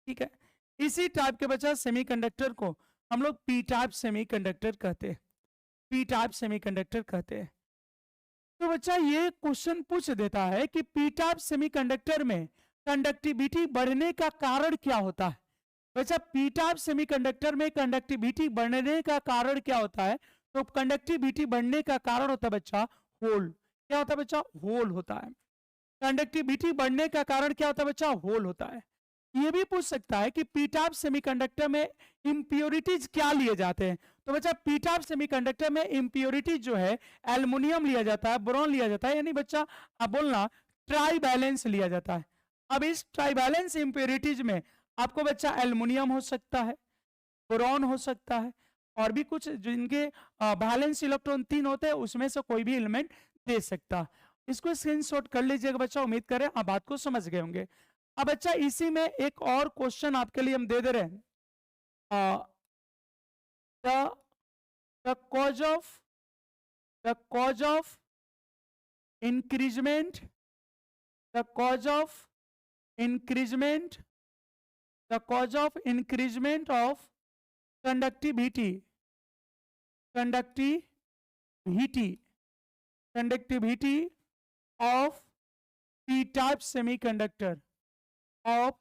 ठीक है, इसी टाइप के बच्चा सेमीकंडक्टर को हम लोग p type सेमीकंडक्टर कहते हैं, p type सेमीकंडक्टर कहते हैं. तो बच्चा ये क्वेश्चन पूछ देता है कि पी टाइप सेमीकंडक्टर में कंडक्टिविटी बढ़ने का कारण क्या होता है. बच्चा पी टाइप सेमीकंडक्टर में कंडक्टिविटी बढ़ने का कारण क्या होता है, तो कंडक्टिविटी बढ़ने का कारण होता है बच्चा होल. क्या होता है बच्चा, होल होता है. कंडक्टिविटी बढ़ने का कारण क्या होता है बच्चा, होल होता है. ये भी पूछ सकता है कि पी टाइप सेमीकंडक्टर में इंप्योरिटीज क्या लिए जाते हैं, तो बच्चा पी टाइप सेमीकंडक्टर में इंप्योरिटीज जो है एल्युमिनियम लिया जाता है, बोरॉन लिया जाता है, यानी बच्चा आप बोलना ट्राई बैलेंस लिया जाता है. अब इस ट्राई बैलेंस इंप्योरिटीज में आपको बच्चा एल्युमिनियम हो सकता है, बोरॉन हो सकता है, और भी कुछ जिनके बैलेंस इलेक्ट्रॉन 3 होते हैं उसमें से कोई भी एलिमेंट दे सकता. इसको स्क्रीनशॉट कर लीजिएगा बच्चा, उम्मीद करें आप बात को समझ गए होंगे. अब बच्चा इसी में एक और क्वेश्चन आपके लिए हम दे रहे हैं, the cause of increasement, the cause of increasement of conductivity of p-type semiconductor, of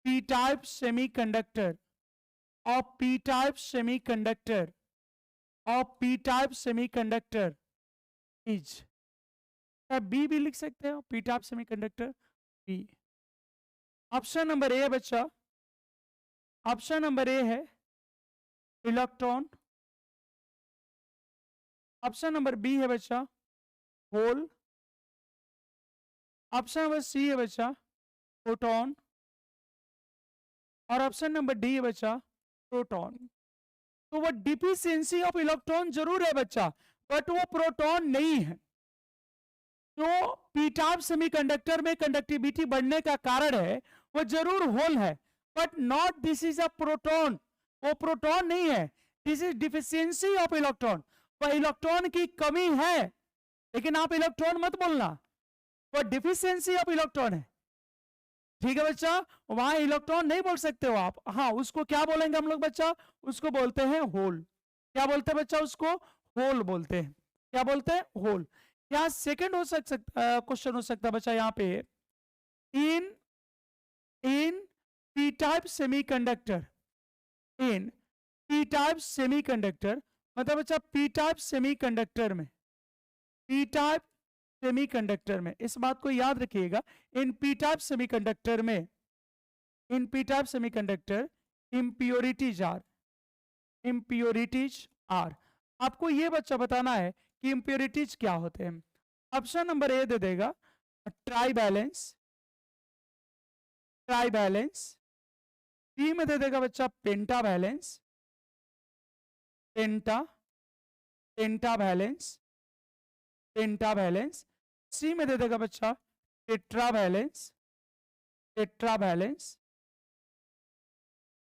p-type semiconductor, of p-type semiconductor, of p-type semiconductor is, B भी लिख सकते हो, P type semiconductor B. Option number A है बच्चा, ऑप्शन नंबर ए है इलेक्ट्रॉन, ऑप्शन नंबर बी है बच्चा होल, ऑप्शन नंबर सी है बच्चा प्रोटॉन, और ऑप्शन नंबर डी है बच्चा प्रोटॉन. तो वो डिफिशियंसी ऑफ इलेक्ट्रॉन जरूर है बच्चा, बट वो प्रोटॉन नहीं है. जो पी टाइप सेमीकंडक्टर में कंडक्टिविटी बढ़ने का कारण है वो जरूर होल है, but not this is a proton, वो प्रोटॉन नहीं है. This is deficiency of electron, वो इलेक्ट्रॉन की कमी है, लेकिन आप इलेक्ट्रॉन मत बोलना, वो डिफिशियंसी ऑफ इलेक्ट्रॉन है. ठीक है बच्चा, वहां इलेक्ट्रॉन नहीं बोल सकते हो आप. हाँ, उसको क्या बोलेंगे हम लोग बच्चा, उसको बोलते हैं होल. क्या बोलते हैं बच्चा, उसको होल बोलते हैं. क्या बोलते हैं, होल. क्या सेकंड हो सकता क्वेश्चन हो सकता है बच्चा यहाँ पे, इन पी टाइप सेमीकंडक्टर, इन पी टाइप सेमीकंडक्टर, मतलब बच्चा पी टाइप सेमीकंडक्टर में, पी टाइप सेमीकंडक्टर में, इस बात को याद रखिएगा, इन पी टाइप सेमीकंडक्टर में, in P type semiconductor impurities are. आपको ये बच्चा बताना है कि इम्प्योरिटीज क्या होते हैं. ऑप्शन नंबर ए दे देगा trivalent, trivalent. B में दे देगा बच्चा pentavalent, pentavalent, pentavalent. C में दे देगा बच्चा टेट्रावैलेंस, टेट्रावैलेंस,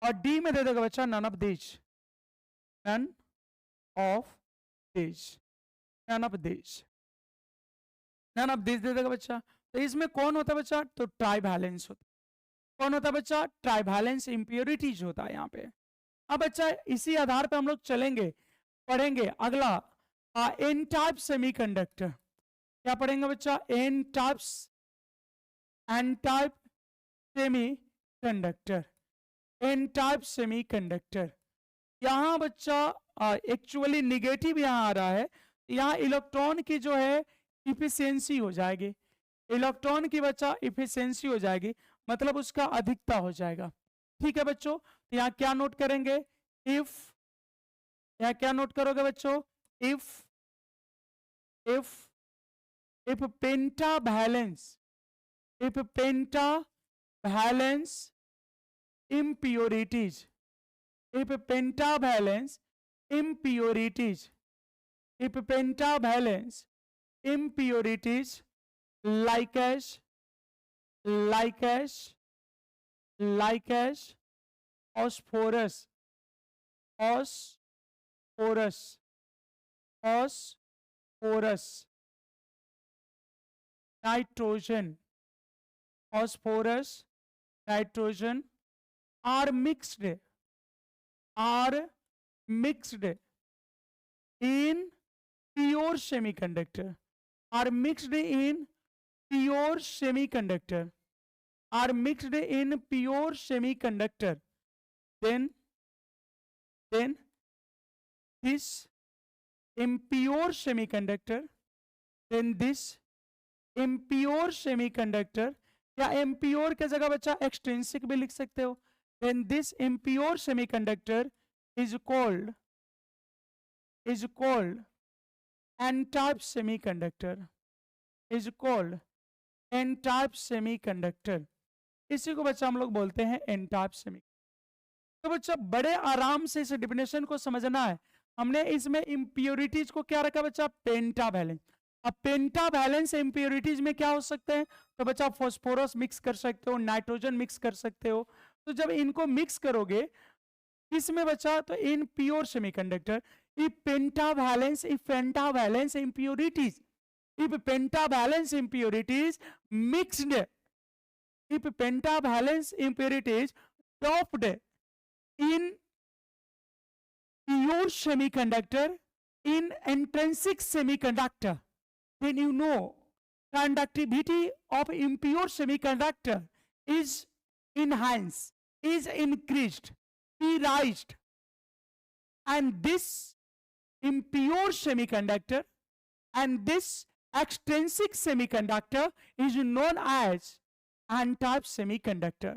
और डी में दे देगा बच्चा none of this, none of this, none of this, none of this दे देगा बच्चा। तो इसमें कौन होता है बच्चा? तो ट्राइवैलेंस होता है। कौन होता है बच्चा? ट्राइवैलेंस इंप्योरिटीज होता है यहाँ पे। अब बच्चा इसी आधार पे हम लोग चलेंगे, पढ़ेंगे अगला एन टाइप सेमीकंडक्टर। क्या पढ़ेंगे बच्चा? N types, N type semiconductor, N type semiconductor. यहाँ बच्चा एक्चुअली निगेटिव यहाँ आ रहा है, यहाँ इलेक्ट्रॉन की जो है इफिशियंसी हो जाएगी, इलेक्ट्रॉन की बच्चा इफिशियंसी हो जाएगी, मतलब उसका अधिकता हो जाएगा। ठीक है बच्चों, तो यहाँ क्या नोट करेंगे? इफ, यहाँ क्या नोट करोगे बच्चों? If, if, if pentavalence, if pentavalence impurities, if pentavalence impurities, if pentavalence impurities like as, like as, like as phosphorus, phosphorus, phosphorus, nitrogen, phosphorus, nitrogen are mixed, are mixed in pure semiconductor, are mixed in pure semiconductor, are mixed in pure semiconductor, then this impure semiconductor, then this impure semiconductor, या impure के जगह बच्चा extrinsic भी लिख सकते हो, then this impure semiconductor is called n-type semiconductor, is called n-type semiconductor। इसी को बच्चा हम लोग बोलते हैं n-type semiconductor। तो बच्चा बड़े आराम से इस डिफिनेशन को समझना है। हमने इसमें इम्प्योरिटीज को क्या रखा बच्चा? पेंटावैलेंस। अब पेंटावैलेंस इम्प्योरिटीज में क्या हो सकते हैं? तो बच्चा फॉस्फोरस मिक्स कर सकते हो, नाइट्रोजन मिक्स कर सकते हो। तो जब इनको मिक्स करोगे किसमें बच्चा? तो in pure semiconductor. If pentavalence, if pentavalence impurities, if pentavalence impurities mixed, if pentavalence impurities doped in pure semiconductor, in intrinsic semiconductor, then you know conductivity of impure semiconductor is enhanced, is increased, is raised, and this impure semiconductor and this extrinsic semiconductor is known as n-type semiconductor।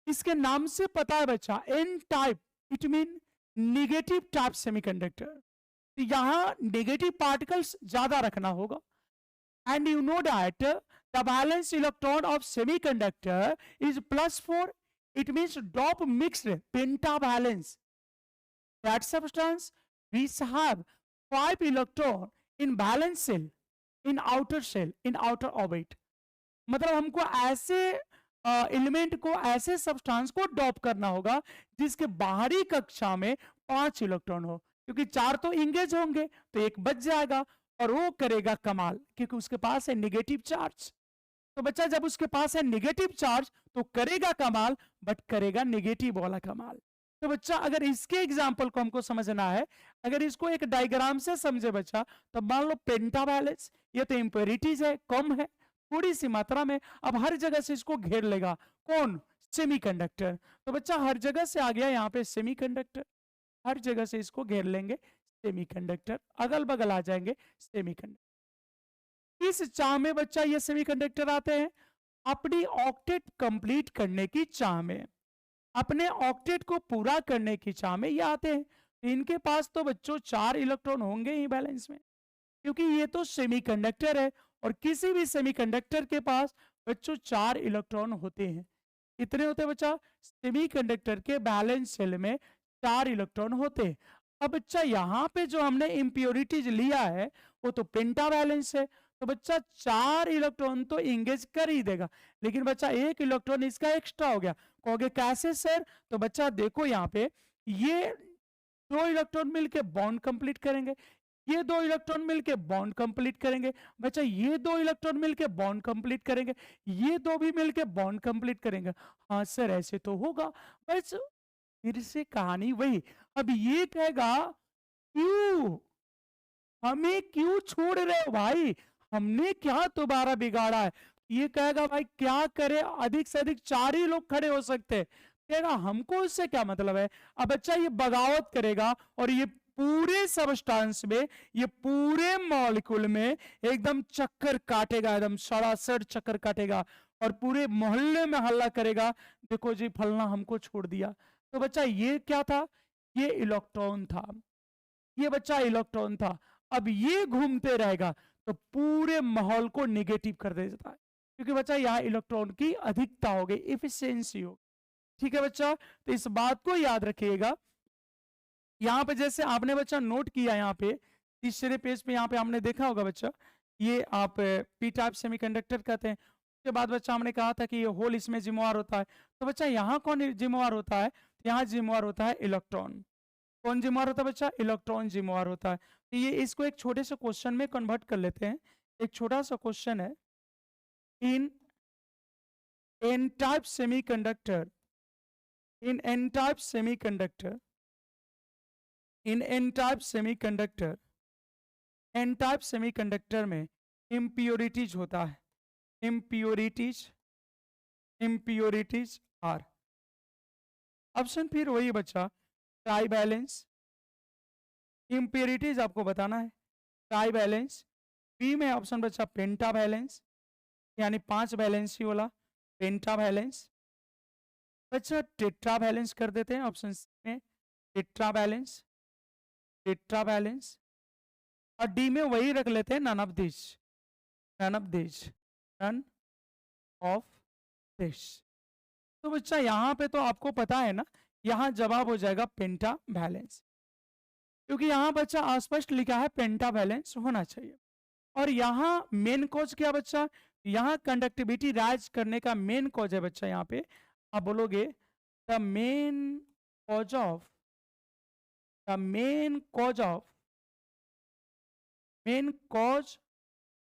इसके नाम से पता है बच्चा, n type it mean negative type semiconductor. तो यहां नेगेटिव पार्टिकल्स ज्यादा रखना होगा। And you know that the valence electron of semiconductor is +4, it means dope mixed pentavalence. That substance which have 5 electron in valence cell, in outer shell, in outer orbit। मतलब हमको ऐसे एलिमेंट को, ऐसे सब्सटेंस को डॉप करना होगा जिसके बाहरी कक्षा में 5 इलेक्ट्रॉन हो, क्योंकि 4 तो इंगेज होंगे तो एक बच जाएगा और वो करेगा कमाल, क्योंकि उसके पास है नेगेटिव चार्ज। तो बच्चा जब उसके पास है नेगेटिव चार्ज तो करेगा कमाल, बट करेगा नेगेटिव वाला कमाल। तो बच्चा अगर इसके एग्जाम्पल को हमको समझना है, अगर इसको एक डायग्राम से समझे बच्चा, तो मान लो पेंटावैलेंस, ये तो इंप्योरिटीज है, कम है थोड़ी सी मात्रा में, अब हर जगह से इसको घेर लेगा कौन? सेमीकंडक्टर। तो बच्चा हर जगह से आ गया यहाँ पे सेमीकंडक्टर, हर जगह से इसको घेर लेंगे सेमीकंडक्टर, अगल बगल आ जाएंगे सेमीकंडक्टर। इस चाह में बच्चा ये सेमीकंडक्टर आते हैं अपनी ऑक्टेट कंप्लीट करने की चाह में, अपने ऑक्टेट को पूरा करने की चाह में ये आते हैं। इनके पास तो बच्चों 4 इलेक्ट्रॉन होंगे ही बैलेंस में, क्योंकि ये तो सेमीकंडक्टर है और किसी भी सेमीकंडक्टर के पास बच्चों 4 इलेक्ट्रॉन होते हैं। कितने होते हैं बच्चा? सेमीकंडक्टर के बैलेंस सेल में 4 इलेक्ट्रॉन होते हैं। अब बच्चा यहाँ पे जो हमने इम्प्योरिटीज लिया है वो तो पेंटावैलेंस है, तो बच्चा 4 इलेक्ट्रॉन तो इंगेज कर ही देगा, लेकिन बच्चा 1 इलेक्ट्रॉन इसका एक्स्ट्रा हो गया। कहोगे कैसे सर? तो बच्चा देखो यहाँ पे, ये 2 इलेक्ट्रॉन मिलके बॉन्ड कंप्लीट करेंगे, ये 2 इलेक्ट्रॉन मिलके बॉन्ड कंप्लीट करेंगे, बच्चा ये 2 इलेक्ट्रॉन मिलके बॉन्ड कंप्लीट करेंगे, ये 2 भी मिलके बॉन्ड कंप्लीट करेंगे। हाँ सर ऐसे तो होगा। बस फिर से कहानी वही। अब ये कहेगा क्यों, हमें क्यों छोड़ रहे हो भाई, हमने क्या दोबारा बिगाड़ा है? ये कहेगा भाई क्या करे, अधिक से अधिक 4 ही लोग खड़े हो सकते हैं। कहेगा हमको इससे क्या मतलब है। अब बच्चा ये बगावत करेगा और ये पूरे सबस्टांस में, ये पूरे मॉलिक्यूल में एकदम चक्कर काटेगा, एकदम सरासर चक्कर काटेगा और पूरे मोहल्ले में हल्ला करेगा, देखो जी फलना हमको छोड़ दिया। तो बच्चा ये क्या था? ये इलेक्ट्रॉन था, ये बच्चा इलेक्ट्रॉन था। अब ये घूमते रहेगा तो पूरे माहौल को निगेटिव कर देता है, क्योंकि बच्चा यहाँ इलेक्ट्रॉन की अधिकता हो गई, इफिशियंसी हो। ठीक है बच्चा, तो इस बात को याद रखिएगा। यहाँ पे जैसे आपने बच्चा नोट किया, यहाँ पे तीसरे पेज पे यहाँ पे आपने देखा होगा बच्चा, ये आप पी टाइप सेमीकंडक्टर कहते हैं। उसके बाद बच्चा हमने कहा था कि ये होल इसमें जिम्मेवार होता है। तो बच्चा यहाँ कौन जिम्मेवार होता है? यहाँ जिम्मेवार होता है इलेक्ट्रॉन। कौन जिम्मेवार होता है बच्चा? इलेक्ट्रॉन जिम्मेवार होता है। तो ये इसको एक छोटे से क्वेश्चन में कन्वर्ट कर लेते हैं। एक छोटा सा क्वेश्चन है, in N type semiconductor, in N type semiconductor, in N type semiconductor, N type semiconductor में इम्प्योरिटीज होता है, इम्प्योरिटीज, इम्प्योरिटीज आर। ऑप्शन फिर वही बच्चा, ट्राई बैलेंस, इम्प्योरिटीज आपको बताना है, ट्राई बैलेंस। बी में ऑप्शन बच्चा पेंटा बैलेंस, यानी 5 बैलेंस ही वाला पेंटा बैलेंस। बच्चा टेट्रा बैलेंस कर देते हैं ऑप्शन सी में, टेट्रा बैलेंस, टेट्रा बैलेंस। और डी में वही रख लेते हैं, none of this, none of this, none of this. तो बच्चा यहाँ पे तो आपको पता है ना, यहाँ जवाब हो जाएगा पेंटा बैलेंस, क्योंकि यहाँ बच्चा अस्पष्ट लिखा है पेंटा बैलेंस होना चाहिए। और यहाँ मेन कॉज क्या बच्चा? यहाँ कंडक्टिविटी राइज करने का मेन कॉज है बच्चा, यहाँ पे आप बोलोगे the main cause of, the main cause of, main cause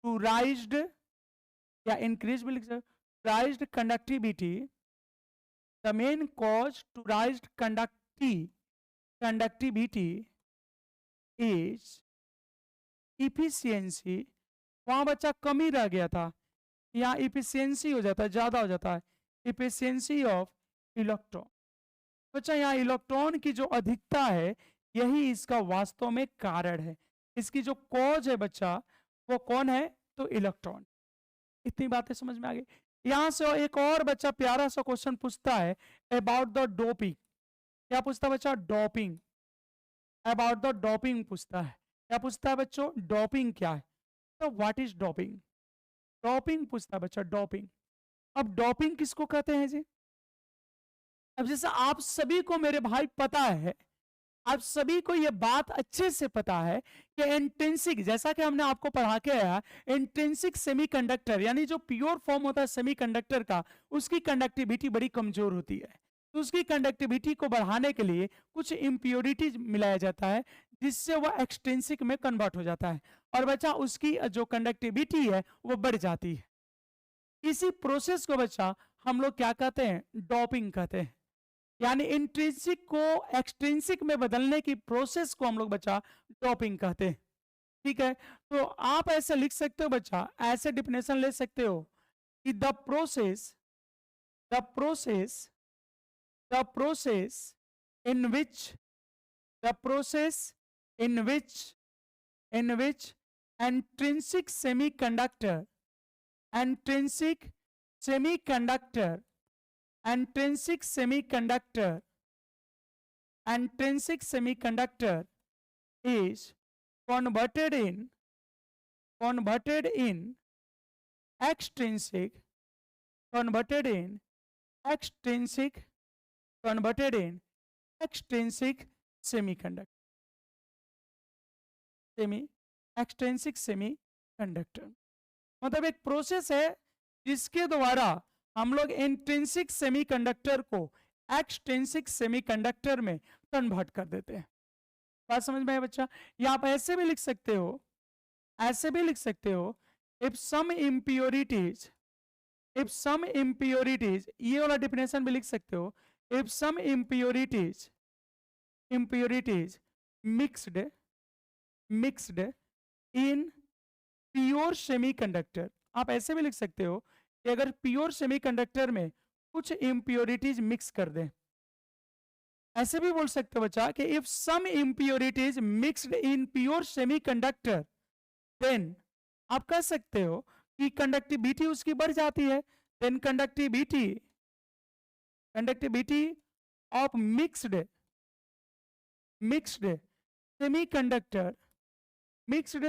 to raised या इंक्रीज भी लिख सकते, raised conductivity, the main cause to raised conductivity is efficiency. वहां बच्चा कमी रह गया था, यहाँ इफिशियंसी हो जाता है, ज्यादा हो जाता है, इफिशियंसी ऑफ इलेक्ट्रॉन। बच्चा यहाँ इलेक्ट्रॉन की जो अधिकता है, यही इसका वास्तव में कारण है। इसकी जो कॉज है बच्चा, वो कौन है? तो इलेक्ट्रॉन। इतनी बातें समझ में आ गई। यहां से एक और बच्चा प्यारा सा क्वेश्चन पूछता है अबाउट द डोपिंग। क्या पूछता है बच्चा? डोपिंग, अबाउट द डोपिंग पूछता है। क्या पूछता है बच्चों? डोपिंग क्या है? तो व्हाट इज डोपिंग, डोपिंग पूछता है बच्चा, डोपिंग। अब डोपिंग किसको कहते हैं जी? अब जैसे आप सभी को मेरे भाई पता है, आप सभी को यह बात अच्छे से पता है कि इंट्रिंसिक, जैसा कि हमने आपको पढ़ा के आया, इंट्रिंसिक सेमीकंडक्टर यानी जो प्योर फॉर्म होता है सेमीकंडक्टर का, उसकी कंडक्टिविटी बड़ी कमजोर होती है। तो उसकी कंडक्टिविटी को बढ़ाने के लिए कुछ इम्प्योरिटीज मिलाया जाता है, जिससे वह एक्सट्रिंसिक में कन्वर्ट हो जाता है और बच्चा उसकी जो कंडक्टिविटी है वो बढ़ जाती है। इसी प्रोसेस को बच्चा हम लोग क्या कहते हैं? डोपिंग कहते हैं। यानी इंट्रिंसिक को एक्सट्रिंसिक में बदलने की प्रोसेस को हम लोग बच्चा डोपिंग कहते हैं। ठीक है, तो आप ऐसे लिख सकते हो बच्चा, ऐसे डिफिनेशन ले सकते हो कि the process, the process, the process in which, the process in which, in which intrinsic semiconductor, intrinsic semiconductor, intrinsic semiconductor, intrinsic semiconductor is converted in, converted in extrinsic, converted in extrinsic, converted in extrinsic semiconductor, semi extrinsic semiconductor। मतलब एक प्रोसेस है जिसके द्वारा हम लोग इंट्रिंसिक सेमीकंडक्टर को एक्सट्रिंसिक सेमीकंडक्टर में कन्वर्ट कर देते हैं। बात समझ में आया बच्चा? या आप ऐसे भी लिख सकते हो, ऐसे भी लिख सकते हो, if some impurities, if some impurities, ये वाला डिफिनेशन भी लिख सकते हो, if some impurities, impurities mixed, mixed in pure semiconductor. आप ऐसे भी लिख सकते हो कि अगर प्योर सेमीकंडक्टर में कुछ इम्प्योरिटीज मिक्स कर दें, ऐसे भी बोल सकते हो बच्चा कि if some impurities mixed in pure semiconductor, then आप कह सकते हो कि कंडक्टिविटी उसकी बढ़ जाती है। Then conductivity, conductivity of mixed, mixed semiconductor, mixed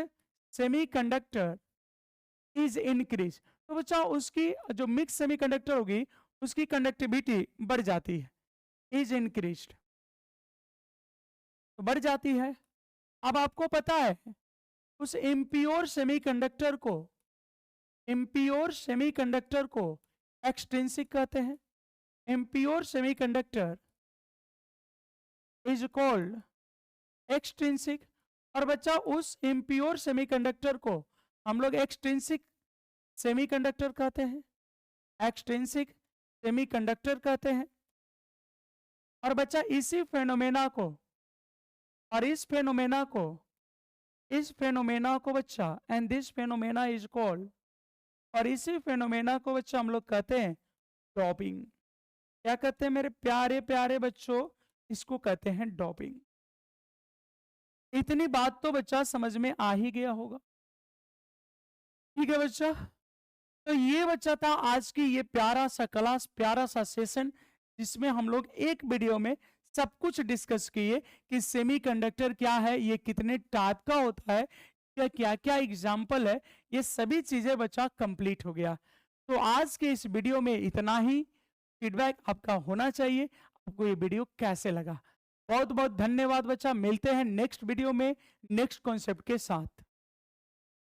semiconductor is increase. तो बच्चा उसकी जो मिक्स सेमीकंडक्टर होगी उसकी कंडक्टिविटी बढ़ जाती है, इज इंक्रीज्ड, तो बढ़ जाती है। अब आपको पता है उस इम्प्योर सेमीकंडक्टर को, इम्प्योर सेमीकंडक्टर को एक्सट्रिंसिक कहते हैं। Impure semiconductor is called extrinsic. और बच्चा उस इम्प्योर सेमीकंडक्टर को हम लोग एक्सट्रिंसिक सेमीकंडक्टर कहते हैं, एक्सट्रिंसिक सेमीकंडक्टर कहते हैं। और बच्चा इसी फेनोमेना को, और इस फेनोमेना को, इस फेनोमेना को बच्चा, and this phenomena is called, और इसी फेनोमेना को बच्चा हम लोग कहते हैं डॉपिंग। क्या कहते हैं मेरे प्यारे प्यारे बच्चों? इसको कहते हैं डॉपिंग। इतनी बात तो बच्चा समझ में आ ही गया होगा। ठीक है बच्चा, तो ये बच्चा था आज की ये प्यारा सा क्लास, प्यारा सा सेशन, जिसमें हम लोग एक वीडियो में सब कुछ डिस्कस किए कि सेमीकंडक्टर क्या है, ये कितने टाइप का होता है, क्या क्या क्या एग्जाम्पल है, ये सभी चीजें बच्चा कंप्लीट हो गया। तो आज के इस वीडियो में इतना ही। फीडबैक आपका होना चाहिए, आपको ये वीडियो कैसे लगा। बहुत बहुत धन्यवाद बच्चा, मिलते हैं नेक्स्ट वीडियो में नेक्स्ट कॉन्सेप्ट के साथ।